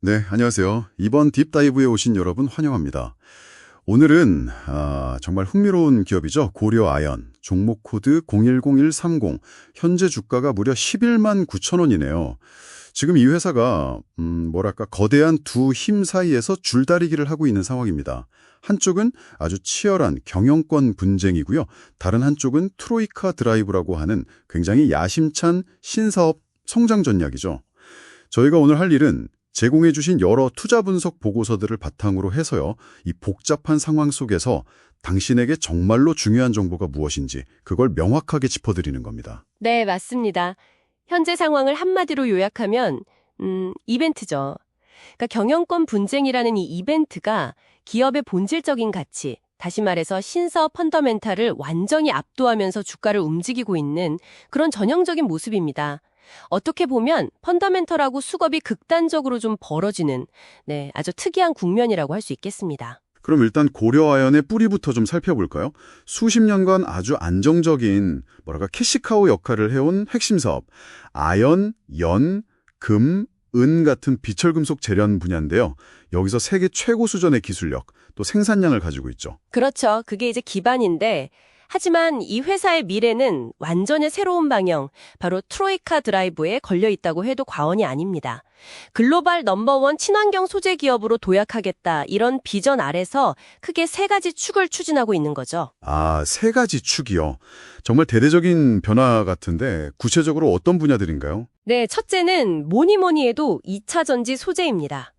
네, 안녕하세요. 이번 딥다이브에 오신 여러분 환영합니다. 오늘은 정말 흥미로운 기업이죠. 고려아연, 종목 코드 010130, 현재 주가가 무려 11만 9천 원이네요. 지금 이 회사가 거대한 두 힘 사이에서 줄다리기를 하고 있는 상황입니다. 한쪽은 아주 치열한 경영권 분쟁이고요. 다른 한쪽은 트로이카 드라이브라고 하는 굉장히 야심찬 신사업 성장 전략이죠. 저희가 오늘 할 일은 제공해 주신 여러 투자 분석 보고서들을 바탕으로 해서요. 이 복잡한 상황 속에서 당신에게 정말로 중요한 정보가 무엇인지 그걸 명확하게 짚어드리는 겁니다. 네, 맞습니다. 현재 상황을 한마디로 요약하면 이벤트죠. 그러니까 경영권 분쟁이라는 이 이벤트가 기업의 본질적인 가치, 다시 말해서 신사업 펀더멘탈을 완전히 압도하면서 주가를 움직이고 있는 그런 전형적인 모습입니다. 어떻게 보면 펀더멘털하고 수급이 극단적으로 좀 벌어지는 아주 특이한 국면이라고 할 수 있겠습니다. 그럼 일단 고려아연의 뿌리부터 좀 살펴볼까요? 수십 년간 아주 안정적인 캐시카우 역할을 해온 핵심 사업, 아연, 연, 금, 은 같은 비철금속 재련 분야인데요. 여기서 세계 최고 수준의 기술력, 또 생산량을 가지고 있죠. 그렇죠. 그게 이제 기반인데 하지만 이 회사의 미래는 완전히 새로운 방향, 바로 트로이카 드라이브에 걸려 있다고 해도 과언이 아닙니다. 글로벌 넘버원 친환경 소재 기업으로 도약하겠다 이런 비전 아래서 크게 세 가지 축을 추진하고 있는 거죠. 아, 세 가지 축이요. 정말 대대적인 변화 같은데 구체적으로 어떤 분야들인가요? 네, 첫째는 뭐니 해도 2차 전지 소재입니다.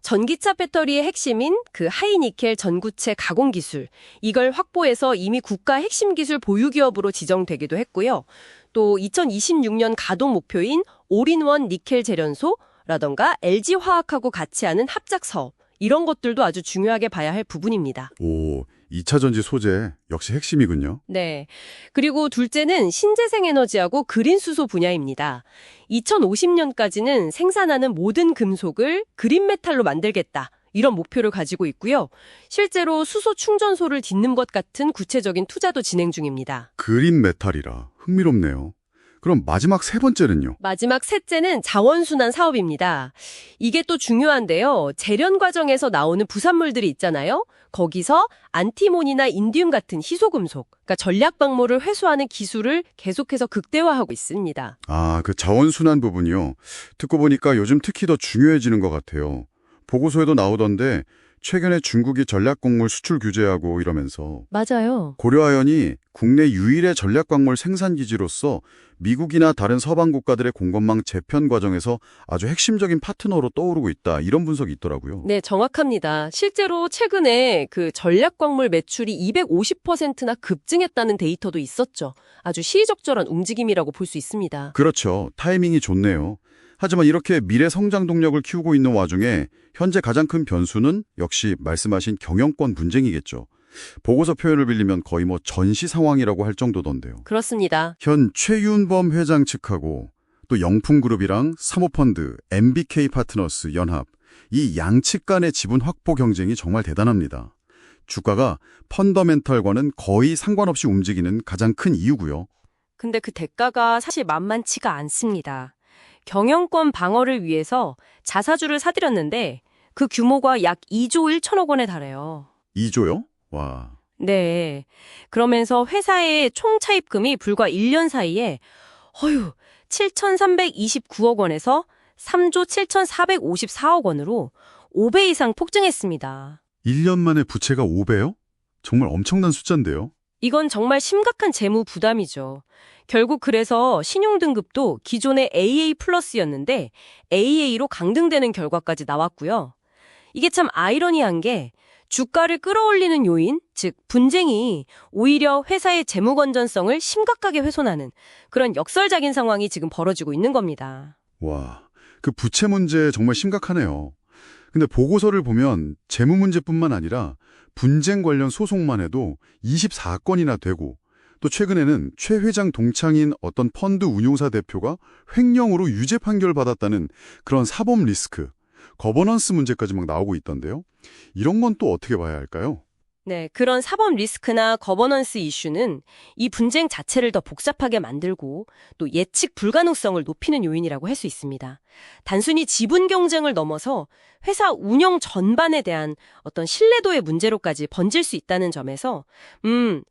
전기차 배터리의 핵심인 그 하이니켈 전구체 가공 기술, 이걸 확보해서 이미 국가 핵심 기술 보유 기업으로 지정되기도 했고요. 또 2026년 가동 목표인 올인원 니켈 재련소라던가 LG화학하고 같이 하는 합작 사업, 이런 것들도 아주 중요하게 봐야 할 부분입니다. 오, 2차 전지 소재 역시 핵심이군요. 네. 그리고 둘째는 신재생 에너지하고 그린 수소 분야입니다. 2050년까지는 생산하는 모든 금속을 그린 메탈로 만들겠다. 이런 목표를 가지고 있고요. 실제로 수소 충전소를 짓는 것 같은 구체적인 투자도 진행 중입니다. 그린 메탈이라 흥미롭네요. 그럼 마지막 세 번째는요? 마지막 셋째는 자원순환 사업입니다. 이게 또 중요한데요. 재련 과정에서 나오는 부산물들이 있잖아요. 거기서 안티몬이나 인디움 같은 희소금속, 그러니까 전략방모를 회수하는 기술을 계속해서 극대화하고 있습니다. 아, 그 자원순환 부분이요. 듣고 보니까 요즘 특히 더 중요해지는 것 같아요. 보고서에도 나오던데 최근에 중국이 전략광물 수출 규제하고 이러면서 맞아요. 고려아연이 국내 유일의 전략광물 생산기지로서 미국이나 다른 서방 국가들의 공급망 재편 과정에서 아주 핵심적인 파트너로 떠오르고 있다. 이런 분석이 있더라고요. 네, 정확합니다. 실제로 최근에 그 전략광물 매출이 250%나 급증했다는 데이터도 있었죠. 아주 시의적절한 움직임이라고 볼 수 있습니다. 그렇죠. 타이밍이 좋네요. 하지만 이렇게 미래 성장 동력을 키우고 있는 와중에 현재 가장 큰 변수는 역시 말씀하신 경영권 분쟁이겠죠. 보고서 표현을 빌리면 거의 전시 상황이라고 할 정도던데요. 그렇습니다. 현 최윤범 회장 측하고 또 영풍그룹이랑 사모펀드, MBK 파트너스 연합, 이 양측 간의 지분 확보 경쟁이 정말 대단합니다. 주가가 펀더멘털과는 거의 상관없이 움직이는 가장 큰 이유고요. 근데 그 대가가 사실 만만치가 않습니다. 경영권 방어를 위해서 자사주를 사들였는데 그 규모가 약 2조 1천억 원에 달해요. 2조요? 와. 네. 그러면서 회사의 총 차입금이 불과 1년 사이에 7,329억 원에서 3조 7,454억 원으로 5배 이상 폭증했습니다. 1년 만에 부채가 5배요? 정말 엄청난 숫자인데요. 이건 정말 심각한 재무 부담이죠. 결국 그래서 신용등급도 기존의 AA 플러스였는데 AA로 강등되는 결과까지 나왔고요. 이게 참 아이러니한 게 주가를 끌어올리는 요인, 즉 분쟁이 오히려 회사의 재무 건전성을 심각하게 훼손하는 그런 역설적인 상황이 지금 벌어지고 있는 겁니다. 와, 그 부채 문제 정말 심각하네요. 근데 보고서를 보면 재무 문제뿐만 아니라 분쟁 관련 소송만 해도 24건이나 되고 또 최근에는 최 회장 동창인 어떤 펀드 운용사 대표가 횡령으로 유죄 판결 받았다는 그런 사법 리스크, 거버넌스 문제까지 막 나오고 있던데요. 이런 건 또 어떻게 봐야 할까요? 네, 그런 사법 리스크나 거버넌스 이슈는 이 분쟁 자체를 더 복잡하게 만들고 또 예측 불가능성을 높이는 요인이라고 할 수 있습니다. 단순히 지분 경쟁을 넘어서 회사 운영 전반에 대한 어떤 신뢰도의 문제로까지 번질 수 있다는 점에서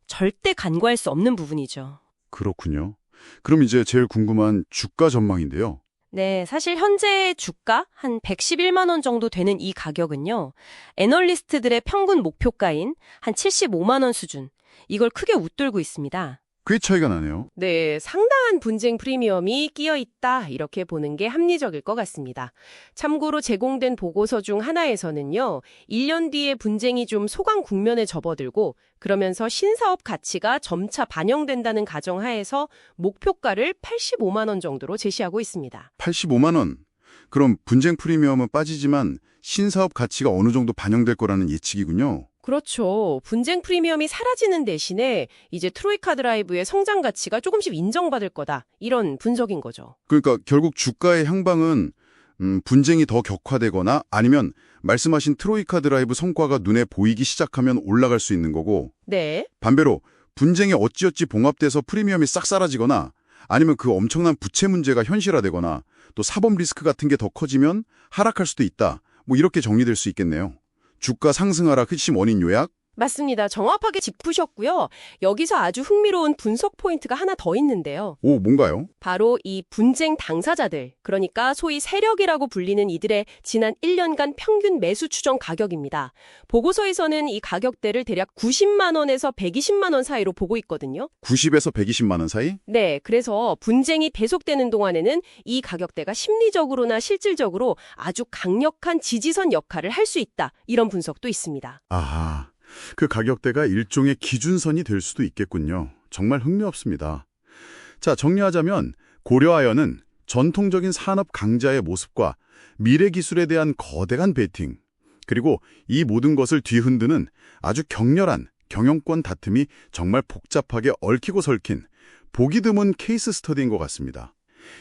절대 간과할 수 없는 부분이죠. 그렇군요. 그럼 이제 제일 궁금한 주가 전망인데요. 네, 사실 현재 주가 한 111만 원 정도 되는 이 가격은요. 애널리스트들의 평균 목표가인 한 75만 원 수준. 이걸 크게 웃돌고 있습니다. 꽤 차이가 나네요. 네, 상당한 분쟁 프리미엄이 끼어 있다 이렇게 보는 게 합리적일 것 같습니다. 참고로 제공된 보고서 중 하나에서는요. 1년 뒤에 분쟁이 좀 소강 국면에 접어들고 그러면서 신사업 가치가 점차 반영된다는 가정하에서 목표가를 85만 원 정도로 제시하고 있습니다. 85만 원. 그럼 분쟁 프리미엄은 빠지지만 신사업 가치가 어느 정도 반영될 거라는 예측이군요. 그렇죠. 분쟁 프리미엄이 사라지는 대신에 이제 트로이카 드라이브의 성장 가치가 조금씩 인정받을 거다. 이런 분석인 거죠. 그러니까 결국 주가의 향방은 분쟁이 더 격화되거나 아니면 말씀하신 트로이카 드라이브 성과가 눈에 보이기 시작하면 올라갈 수 있는 거고, 네. 반대로 분쟁이 어찌어찌 봉합돼서 프리미엄이 싹 사라지거나 아니면 그 엄청난 부채 문제가 현실화되거나 또 사법 리스크 같은 게 더 커지면 하락할 수도 있다. 뭐 이렇게 정리될 수 있겠네요. 주가 상승하락 핵심 원인 요약? 맞습니다. 정확하게 짚으셨고요. 여기서 아주 흥미로운 분석 포인트가 하나 더 있는데요. 오, 뭔가요? 바로 이 분쟁 당사자들, 그러니까 소위 세력이라고 불리는 이들의 지난 1년간 평균 매수 추정 가격입니다. 보고서에서는 이 가격대를 대략 90만 원에서 120만 원 사이로 보고 있거든요. 90에서 120만 원 사이? 네, 그래서 분쟁이 계속되는 동안에는 이 가격대가 심리적으로나 실질적으로 아주 강력한 지지선 역할을 할 수 있다. 이런 분석도 있습니다. 아하, 그 가격대가 일종의 기준선이 될 수도 있겠군요. 정말 흥미롭습니다. 자, 정리하자면 고려아연은 전통적인 산업 강자의 모습과 미래 기술에 대한 거대한 베팅, 그리고 이 모든 것을 뒤흔드는 아주 격렬한 경영권 다툼이 정말 복잡하게 얽히고 설킨 보기 드문 케이스 스터디인 것 같습니다.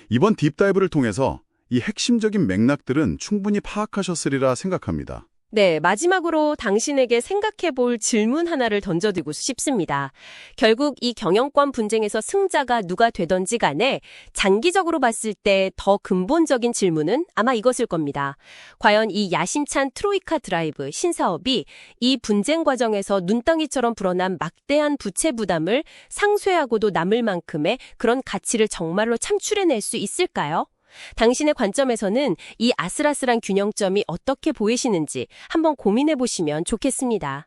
이번 딥다이브를 통해서 이 핵심적인 맥락들은 충분히 파악하셨으리라 생각합니다. 네, 마지막으로 당신에게 생각해 볼 질문 하나를 던져드리고 싶습니다. 결국 이 경영권 분쟁에서 승자가 누가 되던지 간에 장기적으로 봤을 때 더 근본적인 질문은 아마 이것일 겁니다. 과연 이 야심찬 트로이카 드라이브 신사업이 이 분쟁 과정에서 눈덩이처럼 불어난 막대한 부채 부담을 상쇄하고도 남을 만큼의 그런 가치를 정말로 창출해낼 수 있을까요? 당신의 관점에서는 이 아슬아슬한 균형점이 어떻게 보이시는지 한번 고민해 보시면 좋겠습니다.